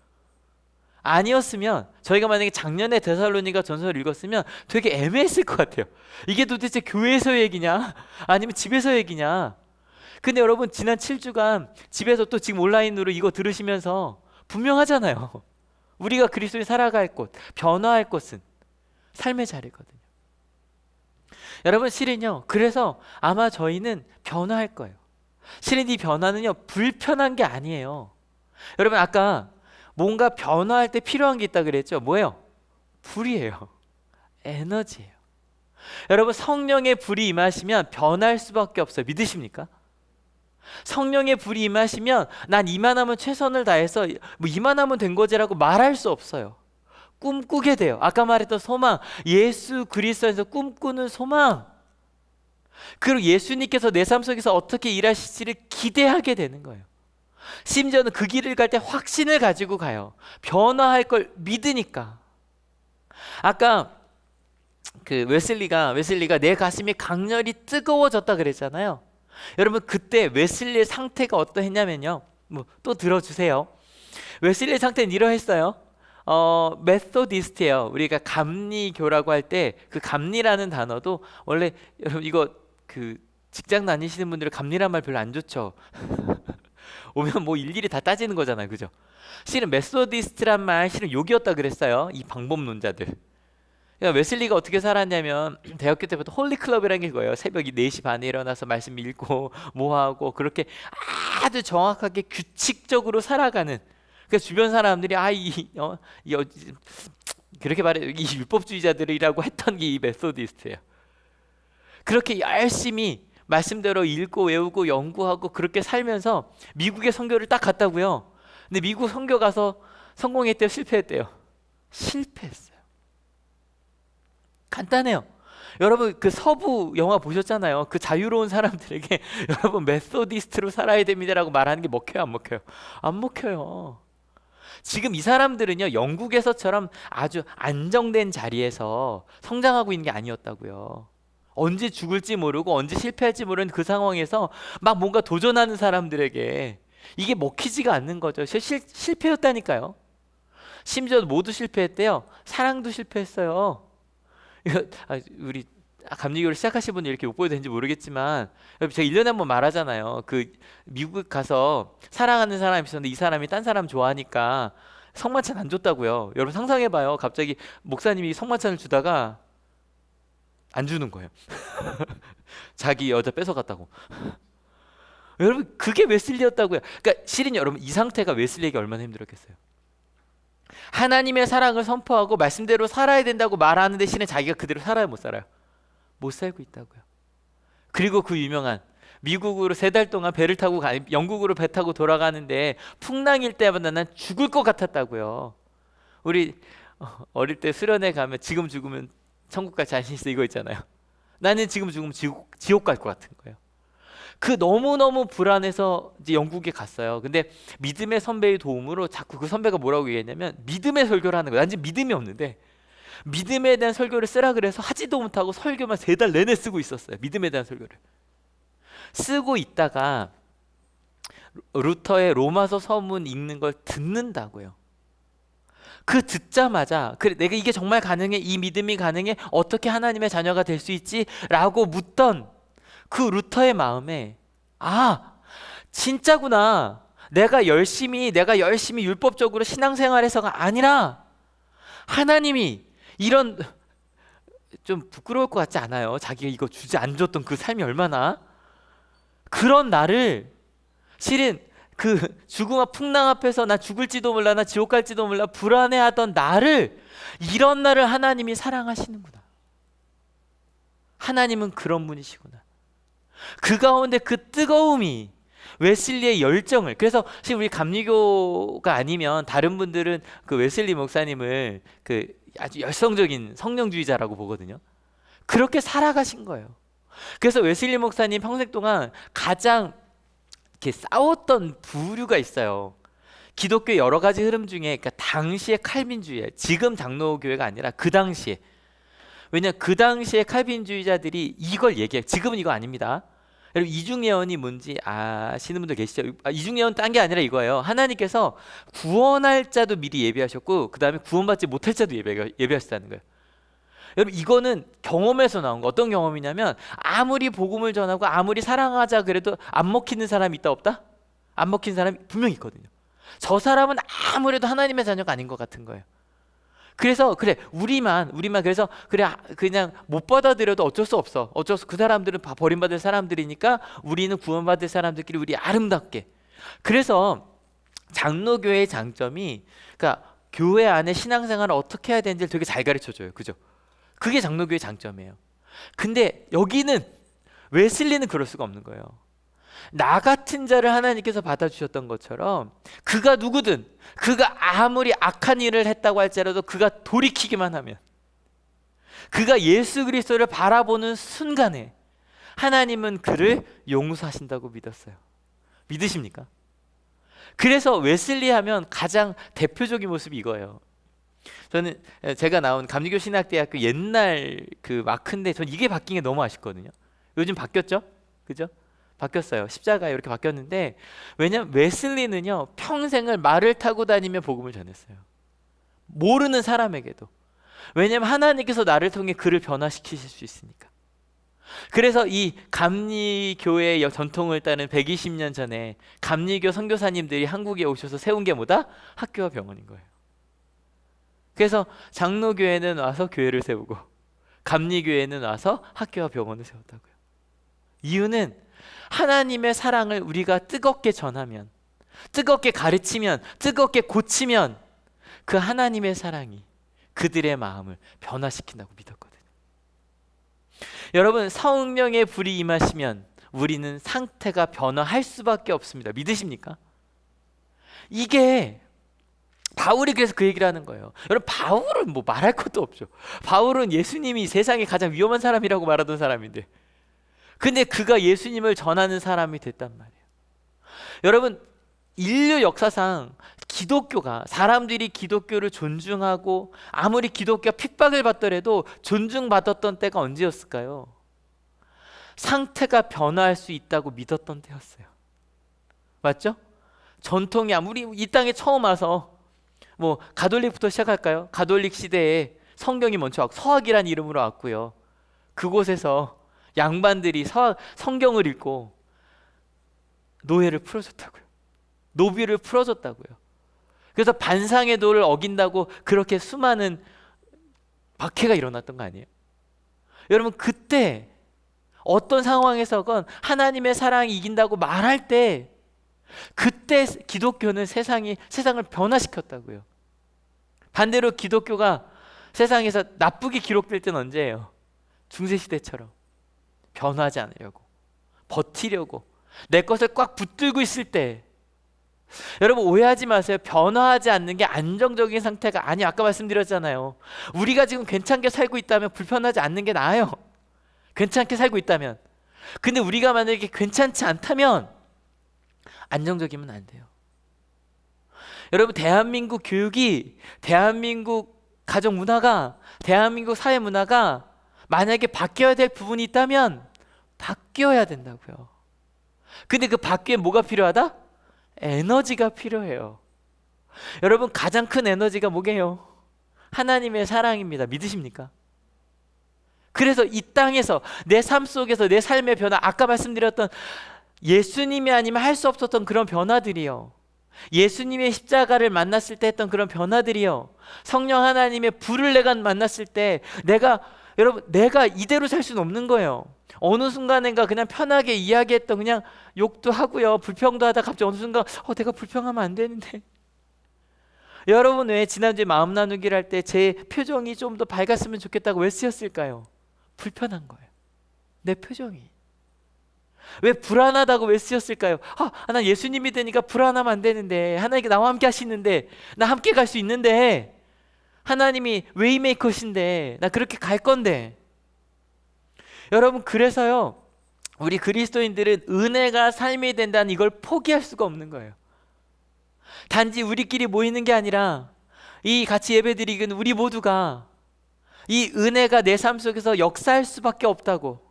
아니었으면 저희가 만약에 작년에 데살로니가 전서를 읽었으면 되게 애매했을 것 같아요. 이게 도대체 교회에서 얘기냐 아니면 집에서 얘기냐. 근데 여러분 지난 7주간 집에서 또 지금 온라인으로 이거 들으시면서 분명하잖아요. 우리가 그리스도인 살아갈 곳, 변화할 곳은 삶의 자리거든요. 여러분 실은요 그래서 아마 저희는 변화할 거예요. 실은 이 변화는요 불편한 게 아니에요. 여러분 아까 뭔가 변화할 때 필요한 게 있다 그랬죠. 뭐예요? 불이에요. 에너지예요. 여러분 성령의 불이 임하시면 변할 수밖에 없어요. 믿으십니까? 성령의 불이 임하시면 난 이만하면 최선을 다해서 이만하면 된 거지라고 말할 수 없어요. 꿈꾸게 돼요. 아까 말했던 소망, 예수 그리스도에서 꿈꾸는 소망. 그리고 예수님께서 내 삶 속에서 어떻게 일하실지를 기대하게 되는 거예요. 심지어는 그 길을 갈 때 확신을 가지고 가요. 변화할 걸 믿으니까. 아까 그 웨슬리가 내 가슴이 강렬히 뜨거워졌다 그랬잖아요. 여러분 그때 웨슬리의 상태가 어떠했냐면요. 또 들어주세요. 웨슬리의 상태는 이러했어요. 메소디스트예요. 우리가 감리교라고 할 때 그 감리라는 단어도 원래 여러분 이거 그 직장 다니시는 분들은 감리란 말 별로 안 좋죠. 오면 일일이 다 따지는 거잖아요. 그죠? 실은 메소디스트란 말 실은 욕이었다 그랬어요. 이 방법론자들. 그러니까 웨슬리가 어떻게 살았냐면 대학교 때부터 홀리클럽이라는 게 그거예요. 새벽 4시 반에 일어나서 말씀 읽고 뭐하고 그렇게 아주 정확하게 규칙적으로 살아가는. 그러니까 주변 사람들이 그렇게 말해 이 율법주의자들이라고 했던 게 이 메소디스트예요. 그렇게 열심히 말씀대로 읽고 외우고 연구하고 그렇게 살면서 미국에 선교를 딱 갔다고요. 근데 미국 선교 가서 성공했대요? 실패했대요? 실패했어요. 간단해요. 여러분 그 서부 영화 보셨잖아요. 그 자유로운 사람들에게 여러분 메소디스트로 살아야 됩니다라고 말하는 게 먹혀요, 안 먹혀요? 안 먹혀요. 지금 이 사람들은요, 영국에서처럼 아주 안정된 자리에서 성장하고 있는 게 아니었다고요. 언제 죽을지 모르고 언제 실패할지 모르는 그 상황에서 막 뭔가 도전하는 사람들에게 이게 먹히지가 않는 거죠. 실패였다니까요. 심지어 모두 실패했대요. 사랑도 실패했어요. 이거 우리 감리교를 시작하신 분이 이렇게 욕보여도 되는지 모르겠지만, 제가 1년에 한 번 말하잖아요. 그 미국 가서 사랑하는 사람이 있었는데 이 사람이 딴 사람 좋아하니까 성만찬 안 줬다고요. 여러분 상상해봐요. 갑자기 목사님이 성만찬을 주다가 안 주는 거예요. 자기 여자 뺏어갔다고. 여러분 그게 웨슬리였다고요. 그러니까 실은 여러분 이 상태가 웨슬리에게 얼마나 힘들었겠어요. 하나님의 사랑을 선포하고 말씀대로 살아야 된다고 말하는 대신에 자기가 그대로 살아요, 못 살아요? 못 살고 있다고요. 그리고 그 유명한 미국으로 3달 동안 배를 타고 영국으로 배 타고 돌아가는데 풍랑일 때마다 난 죽을 것 같았다고요. 우리 어릴 때 수련회 가면 지금 죽으면 천국 갈 자신 있어 이거 있잖아요. 나는 지금 죽으면 지옥 갈 것 같은 거예요. 그 너무너무 불안해서 이제 영국에 갔어요. 근데 믿음의 선배의 도움으로 자꾸 그 선배가 뭐라고 얘기했냐면 믿음의 설교를 하는 거예요. 난 지금 믿음이 없는데 믿음에 대한 설교를 쓰라 그래서 하지도 못하고 설교만 3달 내내 쓰고 있었어요. 믿음에 대한 설교를 쓰고 있다가 루터의 로마서 서문 읽는 걸 듣는다고요. 그 듣자마자 그래 내가 이게 정말 가능해? 이 믿음이 가능해? 어떻게 하나님의 자녀가 될 수 있지? 라고 묻던 그 루터의 마음에 진짜구나. 내가 열심히 율법적으로 신앙생활해서가 아니라 하나님이 이런, 좀 부끄러울 것 같지 않아요? 자기가 이거 주지 안 줬던 그 삶이 얼마나 그런 나를, 실은 그 죽음과 풍랑 앞에서 나 죽을지도 몰라, 나 지옥 갈지도 몰라 불안해하던 나를, 이런 나를 하나님이 사랑하시는구나. 하나님은 그런 분이시구나. 그 가운데 그 뜨거움이 웨슬리의 열정을, 그래서 지금 우리 감리교가 아니면 다른 분들은 그 웨슬리 목사님을 그 아주 열성적인 성령주의자라고 보거든요. 그렇게 살아가신 거예요. 그래서 웨슬리 목사님 평생 동안 가장 이렇게 싸웠던 부류가 있어요. 기독교의 여러 가지 흐름 중에, 그러니까 당시의 칼빈주의, 지금 장로교회가 아니라 그 당시에, 왜냐하면 그 당시에 칼빈주의자들이 이걸 얘기해요. 지금은 이거 아닙니다. 여러분 이중예언이 뭔지 아시는 분들 계시죠? 이중예언 딴 게 아니라 이거예요. 하나님께서 구원할 자도 미리 예비하셨고 그 다음에 구원받지 못할 자도 예비하셨다는 거예요. 여러분 이거는 경험에서 나온 거. 어떤 경험이냐면 아무리 복음을 전하고 아무리 사랑하자 그래도 안 먹히는 사람이 있다 없다? 안 먹히는 사람이 분명히 있거든요. 저 사람은 아무래도 하나님의 자녀가 아닌 것 같은 거예요. 그래서 그래 우리만 그래서 그래 그냥 못 받아들여도 어쩔 수 없어. 그 사람들은 버림받을 사람들이니까 우리는 구원받을 사람들끼리 우리 아름답게. 그래서 장로교회의 장점이, 그러니까 교회 안에 신앙생활을 어떻게 해야 되는지를 되게 잘 가르쳐줘요. 그죠? 그게 장로교회의 장점이에요. 근데 여기는 웨슬리는 그럴 수가 없는 거예요. 나 같은 자를 하나님께서 받아주셨던 것처럼 그가 누구든, 그가 아무리 악한 일을 했다고 할지라도 그가 돌이키기만 하면, 그가 예수 그리스도를 바라보는 순간에 하나님은 그를 용서하신다고 믿었어요. 믿으십니까? 그래서 웨슬리 하면 가장 대표적인 모습이 이거예요. 저는 제가 나온 감리교 신학대학교 옛날 그 마크인데 전 이게 바뀐 게 너무 아쉽거든요. 요즘 바뀌었죠? 그죠? 바뀌었어요. 십자가에 이렇게 바뀌었는데, 왜냐면 웨슬리는요 평생을 말을 타고 다니며 복음을 전했어요. 모르는 사람에게도. 왜냐면 하나님께서 나를 통해 그를 변화시키실 수 있으니까. 그래서 이 감리교회의 전통을 따른 120년 전에 감리교 선교사님들이 한국에 오셔서 세운 게 뭐다? 학교와 병원인 거예요. 그래서 장로교회는 와서 교회를 세우고 감리교회는 와서 학교와 병원을 세웠다고요. 이유는 하나님의 사랑을 우리가 뜨겁게 전하면, 뜨겁게 가르치면, 뜨겁게 고치면 그 하나님의 사랑이 그들의 마음을 변화시킨다고 믿었거든요. 여러분 성령의 불이 임하시면 우리는 상태가 변화할 수밖에 없습니다. 믿으십니까? 이게 바울이 그래서 그 얘기를 하는 거예요. 여러분, 바울은 뭐 말할 것도 없죠. 바울은 예수님이 세상에 가장 위험한 사람이라고 말하던 사람인데, 근데 그가 예수님을 전하는 사람이 됐단 말이에요. 여러분, 인류 역사상 기독교가, 사람들이 기독교를 존중하고 아무리 기독교가 핍박을 받더라도 존중받았던 때가 언제였을까요? 상태가 변화할 수 있다고 믿었던 때였어요. 맞죠? 전통이 아무리 이 땅에 처음 와서 뭐 가톨릭부터 시작할까요? 가톨릭 시대에 성경이 먼저 왔고 서학이라는 이름으로 왔고요. 그곳에서 양반들이 성경을 읽고 노예를 풀어줬다고요. 노비를 풀어줬다고요. 그래서 반상의 도를 어긴다고 그렇게 수많은 박해가 일어났던 거 아니에요? 여러분, 그때 어떤 상황에서건 하나님의 사랑이 이긴다고 말할 때, 그때 기독교는 세상을 변화시켰다고요. 반대로 기독교가 세상에서 나쁘게 기록될 때는 언제예요? 중세시대처럼 변화하지 않으려고, 버티려고, 내 것을 꽉 붙들고 있을 때. 여러분, 오해하지 마세요. 변화하지 않는 게 안정적인 상태가 아니에요. 아까 말씀드렸잖아요. 우리가 지금 괜찮게 살고 있다면 불편하지 않는 게 나아요. 괜찮게 살고 있다면. 근데 우리가 만약에 괜찮지 않다면 안정적이면 안 돼요. 여러분, 대한민국 교육이, 대한민국 가정 문화가, 대한민국 사회 문화가 만약에 바뀌어야 될 부분이 있다면 바뀌어야 된다고요. 근데 그 바뀌에 뭐가 필요하다? 에너지가 필요해요. 여러분, 가장 큰 에너지가 뭐게요? 하나님의 사랑입니다. 믿으십니까? 그래서 이 땅에서 내 삶 속에서 내 삶의 변화, 아까 말씀드렸던 예수님이 아니면 할 수 없었던 그런 변화들이요, 예수님의 십자가를 만났을 때 했던 그런 변화들이요, 성령 하나님의 불을 내가 만났을 때 내가 이대로 살 수는 없는 거예요. 어느 순간인가 그냥 편하게 이야기했던, 그냥 욕도 하고요, 불평도 하다 갑자기 어느 순간 내가 불평하면 안 되는데. 여러분, 왜 지난주에 마음 나누기를 할 때 제 표정이 좀 더 밝았으면 좋겠다고 왜 쓰였을까요? 불편한 거예요. 내 표정이. 왜 불안하다고 왜 쓰였을까요? 나 예수님 믿으니까 불안하면 안 되는데, 하나님께 나와 함께 하시는데, 나 함께 갈 수 있는데, 하나님이 웨이메이커신데 나 그렇게 갈 건데. 여러분, 그래서요, 우리 그리스도인들은 은혜가 삶이 된다는 이걸 포기할 수가 없는 거예요. 단지 우리끼리 모이는 게 아니라 이 같이 예배드리는 우리 모두가 이 은혜가 내 삶 속에서 역사할 수밖에 없다고,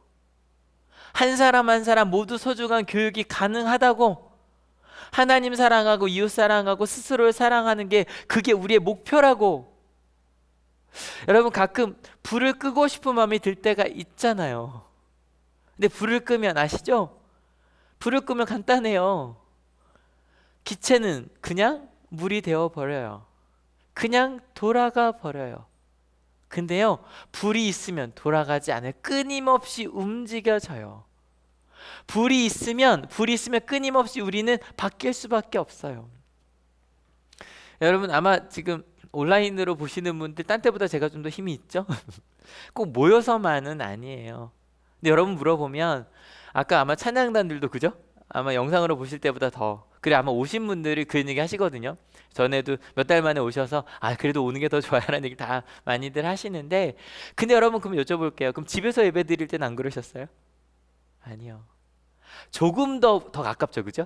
한 사람 한 사람 모두 소중한 교육이 가능하다고, 하나님 사랑하고 이웃 사랑하고 스스로를 사랑하는 게 그게 우리의 목표라고. 여러분, 가끔 불을 끄고 싶은 마음이 들 때가 있잖아요. 근데 불을 끄면 아시죠? 불을 끄면 간단해요. 기체는 그냥 물이 되어 버려요. 그냥 돌아가 버려요. 근데요, 불이 있으면 돌아가지 않아요. 끊임없이 움직여져요. 불이 있으면 끊임없이 우리는 바뀔 수밖에 없어요. 여러분, 아마 지금 온라인으로 보시는 분들 딴 때보다 제가 좀 더 힘이 있죠? 꼭 모여서만은 아니에요. 근데 여러분 물어보면 아까 아마 찬양단들도, 그죠? 아마 영상으로 보실 때보다 더, 그래, 아마 오신 분들이 그런 얘기 하시거든요. 전에도 몇 달 만에 오셔서 그래도 오는 게 더 좋아요라는 얘기 다 많이들 하시는데, 근데 여러분, 그럼 여쭤볼게요. 그럼 집에서 예배 드릴 때는 안 그러셨어요? 아니요. 조금 더 가깝죠, 그죠?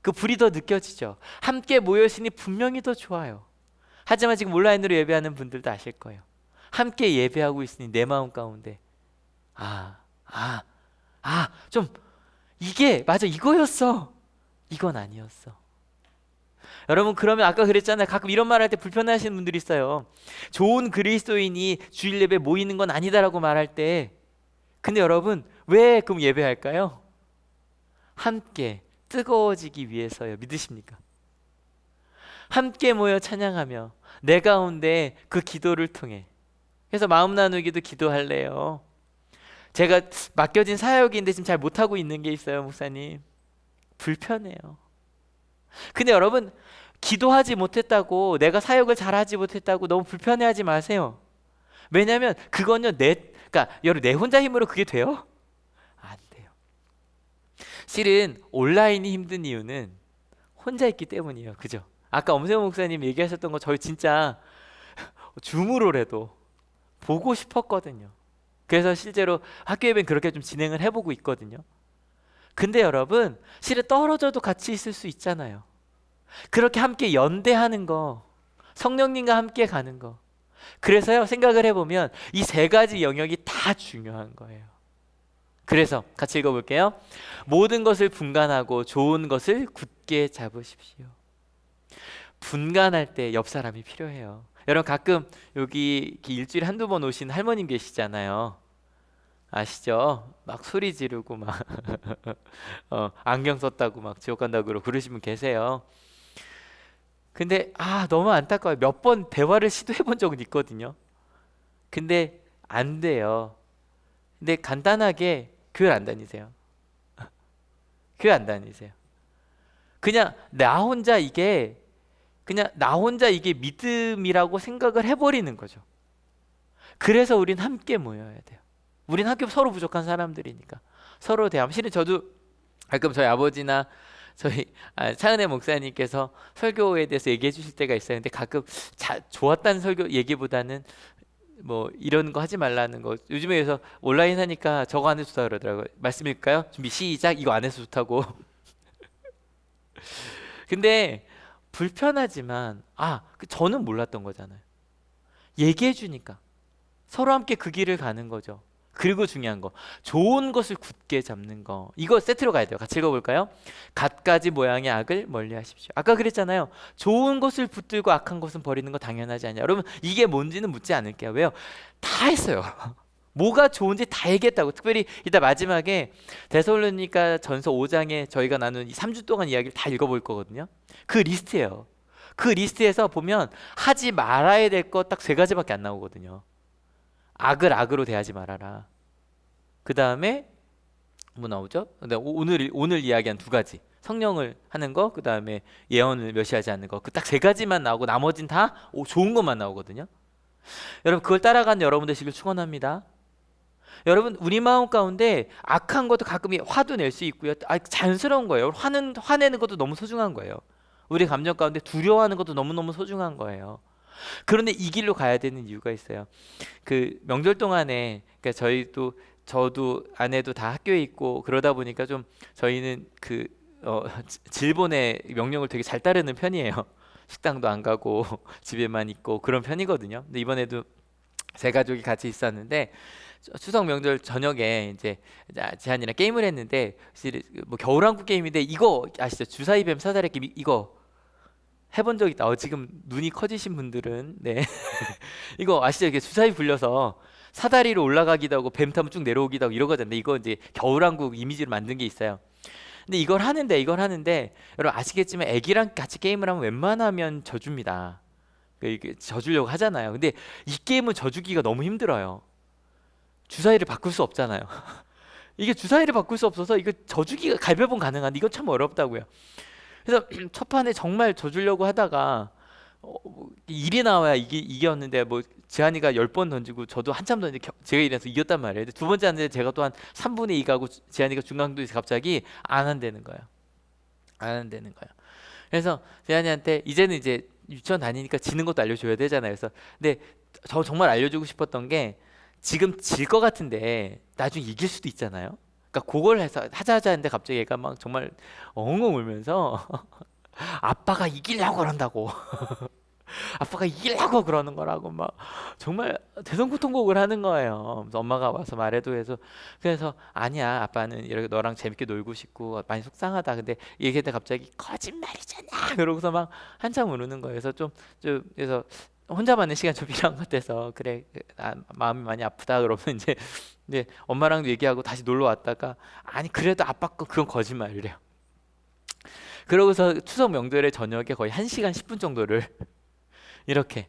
그 불이 더 느껴지죠. 함께 모여있으니 분명히 더 좋아요. 하지만 지금 온라인으로 예배하는 분들도 아실 거예요. 함께 예배하고 있으니 내 마음 가운데 좀 이게 맞아, 이거였어, 이건 아니었어. 여러분, 그러면 아까 그랬잖아요. 가끔 이런 말 할 때 불편해하시는 분들이 있어요. 좋은 그리스도인이 주일 예배 모이는 건 아니다라고 말할 때. 근데 여러분, 왜 그럼 예배할까요? 함께 뜨거워지기 위해서요. 믿으십니까? 함께 모여 찬양하며 내 가운데 그 기도를 통해. 그래서 마음 나누기도 기도할래요. 제가 맡겨진 사역인데 지금 잘 못하고 있는 게 있어요, 목사님. 불편해요. 근데 여러분, 기도하지 못했다고, 내가 사역을 잘하지 못했다고 너무 불편해하지 마세요. 왜냐하면 그건요, 그러니까 여러분, 내 혼자 힘으로 그게 돼요? 안 돼요. 실은 온라인이 힘든 이유는 혼자 있기 때문이에요, 그죠? 아까 엄세호 목사님 얘기하셨던 거 저희 진짜 줌으로라도 보고 싶었거든요. 그래서 실제로 학교 예배는 그렇게 좀 진행을 해보고 있거든요. 근데 여러분, 실은 떨어져도 같이 있을 수 있잖아요. 그렇게 함께 연대하는 거, 성령님과 함께 가는 거. 그래서요, 생각을 해보면 이 세 가지 영역이 다 중요한 거예요. 그래서 같이 읽어볼게요. 모든 것을 분간하고 좋은 것을 굳게 잡으십시오. 분간할 때 옆 사람이 필요해요. 여러분, 가끔 여기 일주일에 한두 번 오신 할머님 계시잖아요. 아시죠? 막 소리 지르고 막 안경 썼다고 막 지옥 간다고 그러시는 분 계세요. 근데 너무 안타까워요. 몇 번 대화를 시도해 본 적은 있거든요. 근데 안 돼요. 근데 간단하게 교회 안 다니세요. 교회 안 다니세요. 그냥 나 혼자 이게 믿음이라고 생각을 해버리는 거죠. 그래서 우린 함께 모여야 돼요. 우린 학교 서로 부족한 사람들이니까 서로 대함. 실은 저도 가끔 저희 아버지나 저희 차은혜 목사님께서 설교에 대해서 얘기해 주실 때가 있어요. 근데 가끔 좋았다는 설교 얘기보다는 뭐 이런 거 하지 말라는 거. 요즘에 그래서 온라인 하니까 저거 안 해도 좋다 그러더라고요. 말씀일까요? 준비 시작. 이거 안 해도 좋다고. 근데 불편하지만 저는 몰랐던 거잖아요. 얘기해 주니까 서로 함께 그 길을 가는 거죠. 그리고 중요한 거, 좋은 것을 굳게 잡는 거. 이거 세트로 가야 돼요. 같이 읽어볼까요? 갖가지 모양의 악을 멀리 하십시오. 아까 그랬잖아요. 좋은 것을 붙들고 악한 것은 버리는 거 당연하지 않냐. 여러분, 이게 뭔지는 묻지 않을게요. 왜요? 다 했어요. 뭐가 좋은지 다 얘기했다고. 특별히 이따 마지막에 데살로니가 전서 5장에 저희가 나눈 이 3주 동안 이야기를 다 읽어볼 거거든요. 그 리스트예요. 그 리스트에서 보면 하지 말아야 될 거 딱 3가지밖에 안 나오거든요. 악을 악으로 대하지 말아라. 그 다음에 뭐 나오죠? 근데 오늘 이야기한 2가지. 성령을 하는 거, 그 다음에 예언을 멸시하지 않는 거. 그 딱 3가지만 나오고 나머진 다 좋은 것만 나오거든요. 여러분, 그걸 따라가는 여러분 되시길 축원합니다. 여러분, 우리 마음 가운데 악한 것도 가끔 화도 낼 수 있고요. 자연스러운 거예요. 화내는 것도 너무 소중한 거예요. 우리 감정 가운데 두려워하는 것도 너무너무 소중한 거예요. 그런데 이 길로 가야 되는 이유가 있어요. 그 명절 동안에, 그러니까 저도 아내도 다 학교에 있고 그러다 보니까 좀 저희는 질본의 명령을 되게 잘 따르는 편이에요. 식당도 안 가고 집에만 있고 그런 편이거든요. 근데 이번에도 세 가족이 같이 있었는데 추석 명절 저녁에 이제 제한이랑 게임을 했는데, 뭐 겨울왕국 게임인데 이거 아시죠? 주사위 뱀 사다리 게임. 이거 해본 적 있다. 지금 눈이 커지신 분들은 네 이거 아시죠? 이게 주사위 굴려서 사다리로 올라가기도 하고 뱀 타면 쭉 내려오기도 하고 이러거든요. 이거 이제 겨울왕국 이미지로 만든 게 있어요. 근데 이걸 하는데 여러분 아시겠지만 애기랑 같이 게임을 하면 웬만하면 져줍니다. 이게 져주려고 하잖아요. 근데 이 게임은 져주기가 너무 힘들어요. 주사위를 바꿀 수 없잖아요. 이게 주사위를 바꿀 수 없어서 이거 져주기가 가위바위보 가능한데 이건 참 어렵다고요. 그래서 첫 판에 정말 져주려고 하다가 일이 나와야 이겼는데, 뭐 지한이가 10번 던지고 저도 한참 던지고 제가 이래서 이겼단 말이에요. 근데 두 번째 하는데 제가 또 한 3분의 2 가고 지한이가 중간도에서 갑자기 안 한다는 거예요. 안 한다는 거예요. 그래서 지한이한테 이제는 이제 유치원 다니니까 지는 것도 알려줘야 되잖아요. 그래서 근데 저 정말 알려주고 싶었던 게, 지금 질 것 같은데 나중에 이길 수도 있잖아요. 그러니까 그걸 해서 하자 하는데 갑자기 얘가 막 정말 엉엉 울면서 아빠가 이기려고 그런다고 아빠가 이기려고 그러는 거라고 막 정말 대성구통곡을 하는 거예요. 그래서 엄마가 와서 말해도 해서, 그래서 아니야, 아빠는 이렇게 너랑 재밌게 놀고 싶고 많이 속상하다. 근데 얘기했는데 갑자기 거짓말이잖아 그러고서 막 한참 우는 거예요. 그래서 그래서 혼자 만는 시간 좀 필요한 것 같아서, 그래 마음이 많이 아프다 그러면 이제 엄마랑도 얘기하고 다시 놀러 왔다가, 아니 그래도 아빠 거 그건 거짓말이래요. 그러고서 추석 명절에 저녁에 거의 1시간 10분 정도를 이렇게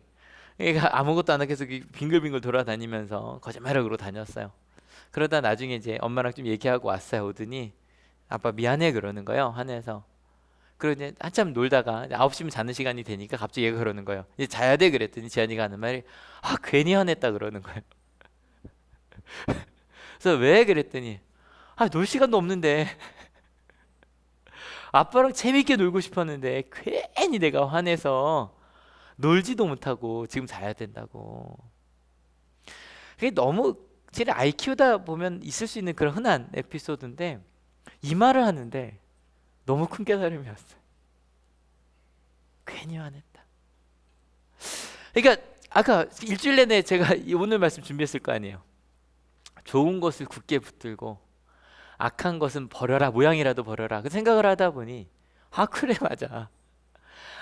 얘가 아무것도 안 하고 계속 빙글빙글 돌아다니면서 거짓말을 그러고 다녔어요. 그러다 나중에 이제 엄마랑 좀 얘기하고 왔어요. 오더니 아빠 미안해 그러는 거예요. 화내서. 그리고 이제 한참 놀다가 9시면 자는 시간이 되니까 갑자기 얘가 그러는 거예요. 이제 자야 돼 그랬더니 지한이가 하는 말이 괜히 화냈다 그러는 거예요. 그래서 왜 그랬더니 놀 시간도 없는데 아빠랑 재밌게 놀고 싶었는데 괜히 내가 화내서 놀지도 못하고 지금 자야 된다고. 그게 너무 제가 아이 키우다 보면 있을 수 있는 그런 흔한 에피소드인데, 이 말을 하는데 너무 큰 깨달음이었어요. 괜히 화냈다. 그러니까 아까 일주일 내내 제가 오늘 말씀 준비했을 거 아니에요. 좋은 것을 굳게 붙들고 악한 것은 버려라, 모양이라도 버려라, 그 생각을 하다 보니 그래, 맞아.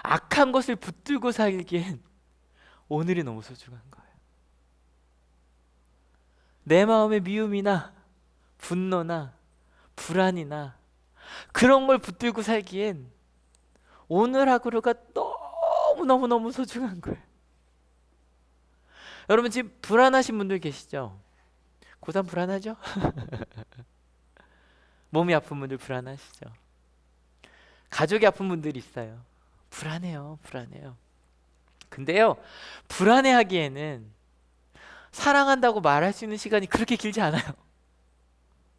악한 것을 붙들고 살기엔 오늘이 너무 소중한 거예요. 내 마음의 미움이나 분노나 불안이나 그런 걸 붙들고 살기엔 오늘 하루가 너무너무너무 소중한 거예요. 여러분 지금 불안하신 분들 계시죠? 고3 불안하죠? 몸이 아픈 분들 불안하시죠? 가족이 아픈 분들이 있어요. 불안해요. 근데요, 불안해하기에는 사랑한다고 말할 수 있는 시간이 그렇게 길지 않아요.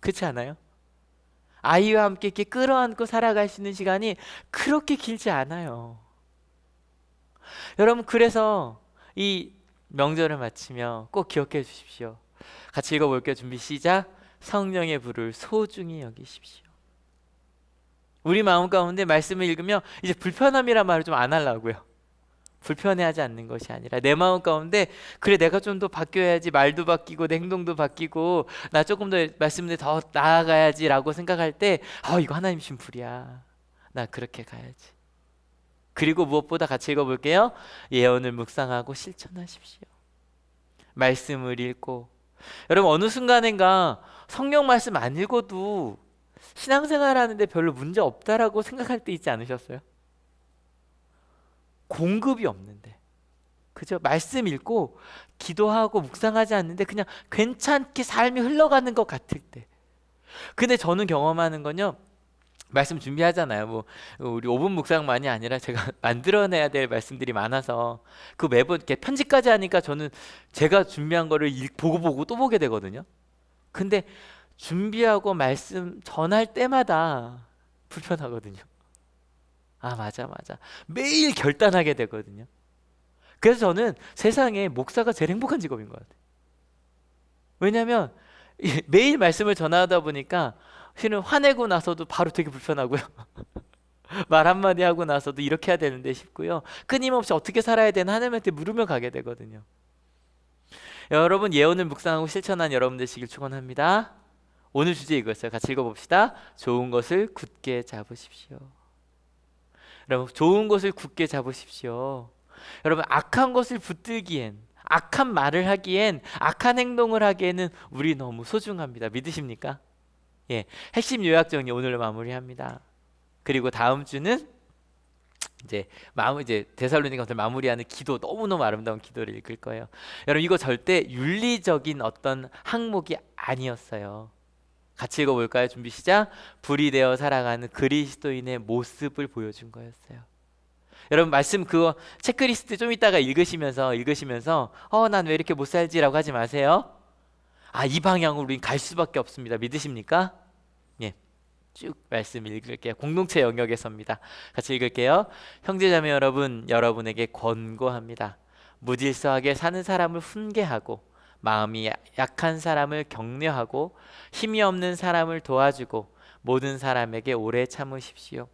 그렇지 않아요? 아이와 함께 이렇게 끌어안고 살아갈 수 있는 시간이 그렇게 길지 않아요. 여러분, 그래서 이 명절을 마치며 꼭 기억해 주십시오. 같이 읽어볼게요. 준비 시작. 성령의 불을 소중히 여기십시오. 우리 마음 가운데 말씀을 읽으며 이제 불편함이란 말을 좀 안 하려고요. 불편해하지 않는 것이 아니라 내 마음 가운데 그래, 내가 좀 더 바뀌어야지, 말도 바뀌고 내 행동도 바뀌고 나 조금 더 말씀을 더 나아가야지 라고 생각할 때 이거 하나님 신 불이야, 나 그렇게 가야지. 그리고 무엇보다 같이 읽어볼게요. 예언을 묵상하고 실천하십시오. 말씀을 읽고, 여러분 어느 순간인가 성경 말씀 안 읽어도 신앙생활 하는데 별로 문제 없다라고 생각할 때 있지 않으셨어요? 공급이 없는데, 그죠? 말씀 읽고 기도하고 묵상하지 않는데 그냥 괜찮게 삶이 흘러가는 것 같을 때. 근데 저는 경험하는 건요, 말씀 준비하잖아요. 뭐 우리 5분 묵상만이 아니라 제가 만들어내야 될 말씀들이 많아서 그 매번 이렇게 편집까지 하니까 저는 제가 준비한 거를 보고 또 보게 되거든요. 근데 준비하고 말씀 전할 때마다 불편하거든요. 맞아. 매일 결단하게 되거든요. 그래서 저는 세상에 목사가 제일 행복한 직업인 것 같아요. 왜냐하면 매일 말씀을 전하다 보니까 실은 화내고 나서도 바로 되게 불편하고요. 말 한마디 하고 나서도 이렇게 해야 되는데 싶고요. 끊임없이 어떻게 살아야 되나 하나님한테 물으며 가게 되거든요. 여러분, 예언을 묵상하고 실천한 여러분 되시길 축원합니다. 오늘 주제 이거였어요. 같이 읽어봅시다. 좋은 것을 굳게 잡으십시오. 여러분, 좋은 것을 굳게 잡으십시오. 여러분, 악한 것을 붙들기엔, 악한 말을 하기엔, 악한 행동을 하기에는 우리 너무 소중합니다. 믿으십니까? 예, 핵심 요약 정리 오늘 마무리합니다. 그리고 다음 주는 이제 데살로니가서 마무리하는 기도, 너무너무 아름다운 기도를 읽을 거예요. 여러분, 이거 절대 윤리적인 어떤 항목이 아니었어요. 같이 읽어볼까요? 준비 시작. 불이 되어 살아가는 그리스도인의 모습을 보여준 거였어요. 여러분, 말씀 그거 체크리스트 좀 이따가 읽으시면서 난 왜 이렇게 못 살지라고 하지 마세요. 이 방향으로 우린 갈 수밖에 없습니다. 믿으십니까? 예, 쭉 말씀 읽을게요. 공동체 영역에서입니다. 같이 읽을게요. 형제자매 여러분, 여러분에게 권고합니다. 무질서하게 사는 사람을 훈계하고 마음이 약한 사람을 격려하고 힘이 없는 사람을 도와주고 모든 사람에게 오래 참으십시오.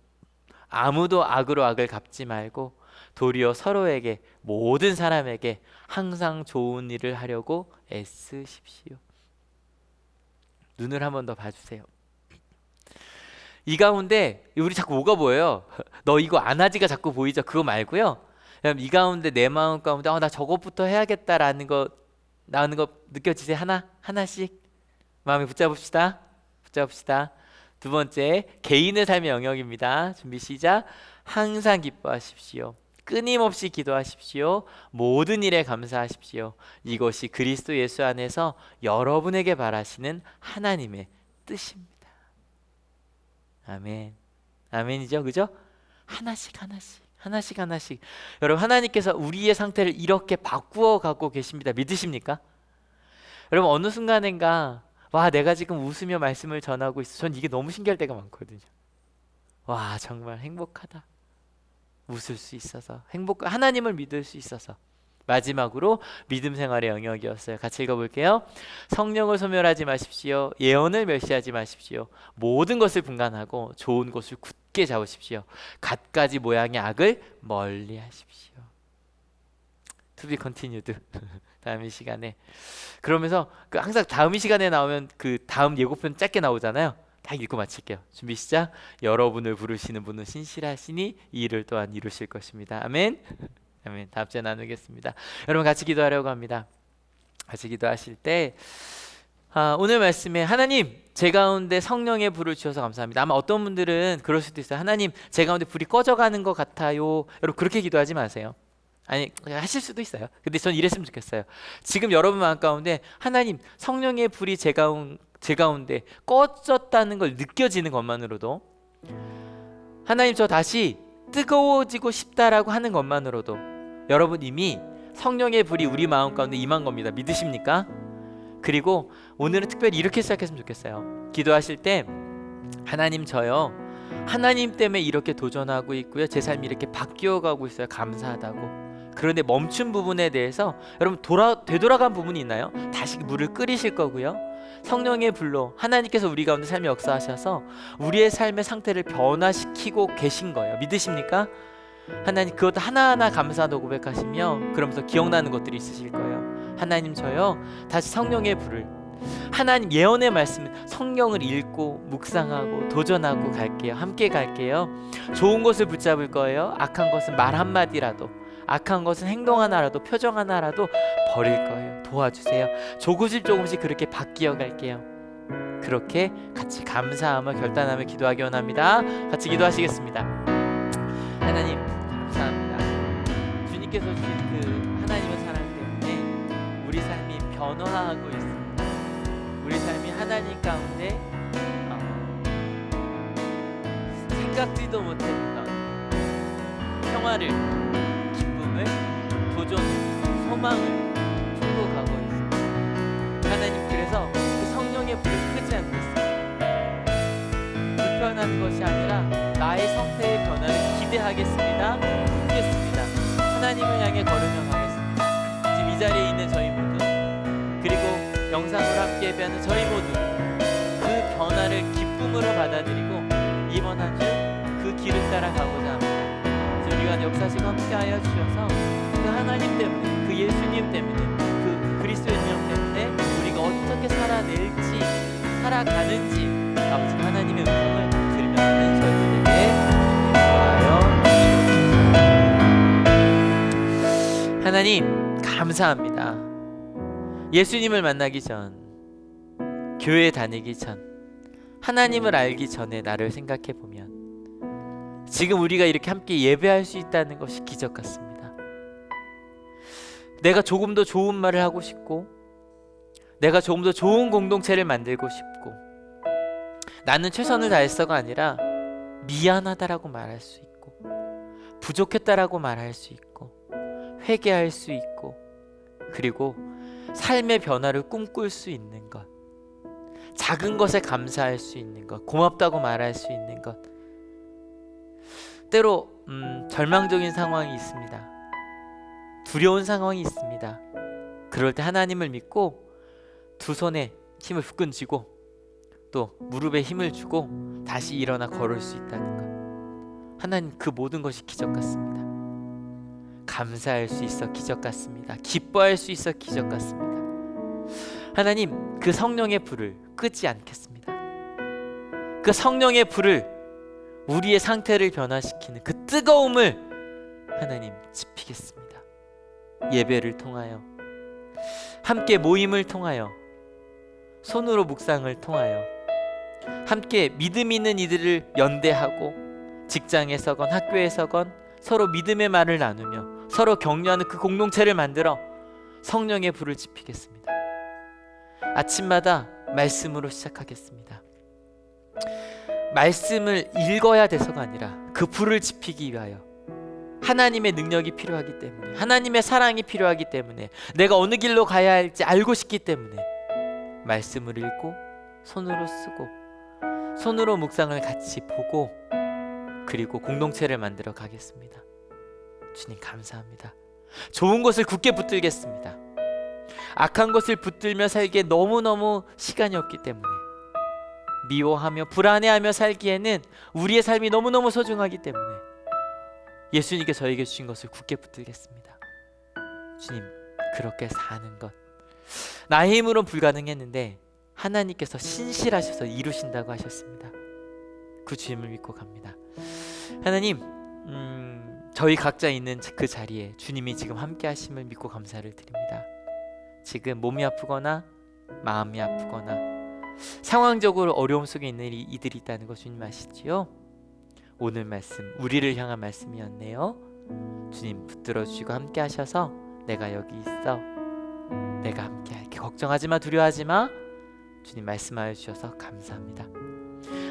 아무도 악으로 악을 갚지 말고 도리어 서로에게, 모든 사람에게 항상 좋은 일을 하려고 애쓰십시오. 눈을 한 번 더 봐주세요. 이 가운데 우리 자꾸 뭐가 보여요? 너 이거 안 하지가 자꾸 보이죠? 그거 말고요, 이 가운데 내 마음 가운데 나 저것부터 해야겠다라는 거 나오는 거 느껴지세요? 하나씩 마음에 붙잡읍시다. 두 번째, 개인의 삶의 영역입니다. 준비 시작. 항상 기뻐하십시오. 끊임없이 기도하십시오. 모든 일에 감사하십시오. 이것이 그리스도 예수 안에서 여러분에게 바라시는 하나님의 뜻입니다. 아멘. 아멘이죠, 그죠? 하나씩. 여러분, 하나님께서 우리의 상태를 이렇게 바꾸어 가고 계십니다. 믿으십니까? 여러분, 어느 순간인가 내가 지금 웃으며 말씀을 전하고 있어. 전 이게 너무 신기할 때가 많거든요. 와, 정말 행복하다. 웃을 수 있어서, 하나님을 믿을 수 있어서. 마지막으로 믿음 생활의 영역이었어요. 같이 읽어볼게요. 성령을 소멸하지 마십시오. 예언을 멸시하지 마십시오. 모든 것을 분간하고 좋은 것을 굳게 잡으십시오. 갖가지 모양의 악을 멀리 하십시오. To be continued. 다음 이 시간에. 그러면서 항상 다음 이 시간에 나오면 그 다음 예고편 짧게 나오잖아요. 딱 읽고 마칠게요. 준비 시작. 여러분을 부르시는 분은 신실하시니 이 일을 또한 이루실 것입니다. 아멘. 아멘. 다음 주에 나누겠습니다. 여러분 같이 기도하려고 합니다. 같이 기도하실 때 오늘 말씀에 하나님 제 가운데 성령의 불을 주셔서 감사합니다. 아마 어떤 분들은 그럴 수도 있어요. 하나님 제 가운데 불이 꺼져가는 것 같아요. 여러분 그렇게 기도하지 마세요. 아니 하실 수도 있어요. 근데 전 이랬으면 좋겠어요. 지금 여러분 마음 가운데 하나님 성령의 불이 제 가운데 꺼졌다는 걸 느껴지는 것만으로도 하나님 저 다시 뜨거워지고 싶다라고 하는 것만으로도 여러분 이미 성령의 불이 우리 마음 가운데 임한 겁니다. 믿으십니까? 그리고 오늘은 특별히 이렇게 시작했으면 좋겠어요. 기도하실 때 하나님 저요 하나님 때문에 이렇게 도전하고 있고요. 제 삶이 이렇게 바뀌어가고 있어요. 감사하다고. 그런데 멈춘 부분에 대해서 여러분 되돌아간 부분이 있나요? 다시 물을 끓이실 거고요. 성령의 불로 하나님께서 우리 가운데 삶에 역사하셔서 우리의 삶의 상태를 변화시키고 계신 거예요. 믿으십니까? 하나님 그것도 하나하나 감사하다고 고백하시며 그러면서 기억나는 것들이 있으실 거예요. 하나님 저요 다시 성령의 불을 하나님 예언의 말씀 성경을 읽고 묵상하고 도전하고 갈게요. 함께 갈게요. 좋은 것을 붙잡을 거예요. 악한 것은 말 한마디라도 악한 것은 행동 하나라도 표정 하나라도 버릴 거예요. 도와주세요. 조금씩 그렇게 바뀌어 갈게요. 그렇게 같이 감사하며 결단하며 기도하기 원합니다. 같이 기도하시겠습니다. 하나님 감사합니다. 주님께서 주신 그 하나님의 사랑 때문에 우리 삶이 변화하고 있습니다. 우리 삶이 하나님 가운데 생각지도 못했던 평화를 기쁨을 도전을 소망을 품고 가고 있습니다. 하나님 그래서 그 성령의 불을 끄지 않겠습니다. 불편한 것이 아니라 나의 상태의 변화를 기대하겠습니다. 품겠습니다. 하나님을 향해 걸으며 가겠습니다. 지금 이 자리에 있는 저희 모두 그리고 영상으로 함께 예배하는 저희 모두 그 변화를 기쁨으로 받아들이고 이번 한 주 그 길을 따라 가고자 합니다. 우리가 역사시고 함께하여 주셔서 그 하나님 때문에 그 예수님 때문에 그 그리스도의 영 때문에 우리가 어떻게 살아낼지 살아가는지 아버지 하나님의 음성을 들으며 하는 저희들에게 인도하여 주옵소서. 하나님 감사합니다. 예수님을 만나기 전 교회 다니기 전 하나님을 알기 전에 나를 생각해 보면 지금 우리가 이렇게 함께 예배할 수 있다는 것이 기적 같습니다. 내가 조금 더 좋은 말을 하고 싶고 내가 조금 더 좋은 공동체를 만들고 싶고 나는 최선을 다했어가 아니라 미안하다라고 말할 수 있고 부족했다라고 말할 수 있고 회개할 수 있고 그리고 삶의 변화를 꿈꿀 수 있는 것 작은 것에 감사할 수 있는 것 고맙다고 말할 수 있는 것 때로 절망적인 상황이 있습니다. 두려운 상황이 있습니다. 그럴 때 하나님을 믿고 두 손에 힘을 불끈 쥐고 또 무릎에 힘을 주고 다시 일어나 걸을 수 있다는 것 하나님 그 모든 것이 기적 같습니다. 감사할 수 있어 기적 같습니다. 기뻐할 수 있어 기적 같습니다. 하나님 그 성령의 불을 끄지 않겠습니다. 그 성령의 불을 우리의 상태를 변화시키는 그 뜨거움을 하나님 지피겠습니다. 예배를 통하여 함께 모임을 통하여 손으로 묵상을 통하여 함께 믿음 있는 이들을 연대하고 직장에서건 학교에서건 서로 믿음의 말을 나누며 서로 격려하는 그 공동체를 만들어 성령의 불을 지피겠습니다. 아침마다 말씀으로 시작하겠습니다. 말씀을 읽어야 돼서가 아니라 그 불을 지피기 위하여 하나님의 능력이 필요하기 때문에 하나님의 사랑이 필요하기 때문에 내가 어느 길로 가야 할지 알고 싶기 때문에 말씀을 읽고 손으로 쓰고 손으로 묵상을 같이 보고 그리고 공동체를 만들어 가겠습니다. 주님 감사합니다. 좋은 것을 굳게 붙들겠습니다. 악한 것을 붙들며 살기에 너무너무 시간이 없기 때문에, 미워하며 불안해하며 살기에는 우리의 삶이 너무너무 소중하기 때문에 예수님께 저에게 주신 것을 굳게 붙들겠습니다. 주님, 그렇게 사는 것 나의 힘으로는 불가능했는데 하나님께서 신실하셔서 이루신다고 하셨습니다. 그 주님을 믿고 갑니다. 하나님, 저희 각자 있는 그 자리에 주님이 지금 함께 하심을 믿고 감사를 드립니다. 지금 몸이 아프거나 마음이 아프거나 상황적으로 어려움 속에 있는 이들이 있다는 것 주님 아시지요? 오늘 말씀 우리를 향한 말씀이었네요. 주님 붙들어 주시고 함께 하셔서 내가 여기 있어, 내가 함께 할게, 걱정하지 마, 두려워하지 마, 주님 말씀하여 주셔서 감사합니다.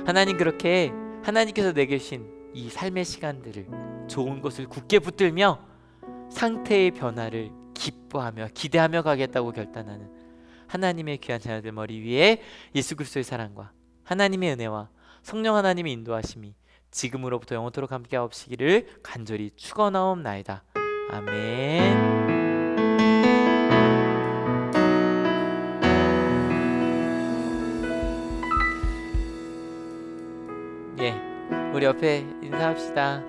하나님, 그렇게 하나님께서 내게 주신 이 삶의 시간들을 좋은 것을 굳게 붙들며 상태의 변화를 기뻐하며 기대하며 가겠다고 결단하는 하나님의 귀한 자녀들 머리 위에 예수 그리스도의 사랑과 하나님의 은혜와 성령 하나님의 인도하심이 지금으로부터 영원토록 함께 하옵시기를 간절히 축원하옵나이다. 아멘. 예, 우리 옆에 인사합시다.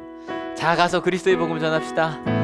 자, 가서 그리스도의 복음 전합시다.